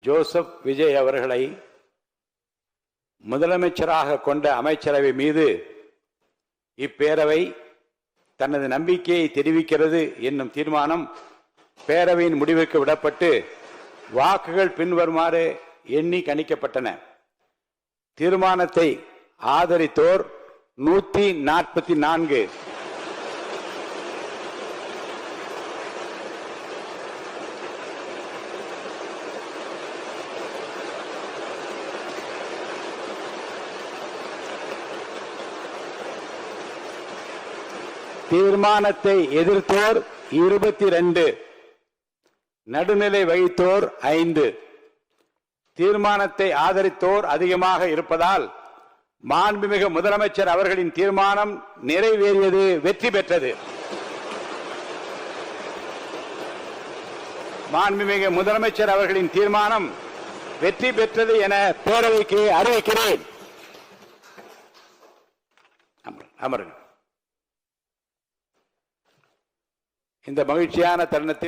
Joseph Vijay அவர்களை முதலமைச்சராக கொண்ட அமைச்சரவை மீது இப்பேரவை தனது நம்பிக்கையை தெரிவிக்கிறது என்னும் தீர்மானம் பேரவையின் முடிவுக்கு விடப்பட்டு வாக்குகள் பின்வருமாறு எண்ணி கணிக்கப்பட்டன. தீர்மானத்தை ஆதரித்தோர் 144, தீர்மானத்தை எதிர்த்தோர் 22, நடுநிலை வகித்தோர் 5. தீர்மானத்தை ஆதரித்தோர் அதிகமாக இருப்பதால் மாண்புமிகு முதலமைச்சர் அவர்களின் தீர்மானம் நிறைவேறியது, வெற்றி பெற்றது. மாண்புமிகு முதலமைச்சர் அவர்களின் தீர்மானம் வெற்றி பெற்றது என பேரவைக்கு அறிவிக்கிறேன். அமருங்கள். இந்த மகிழ்ச்சியான தருணத்தில்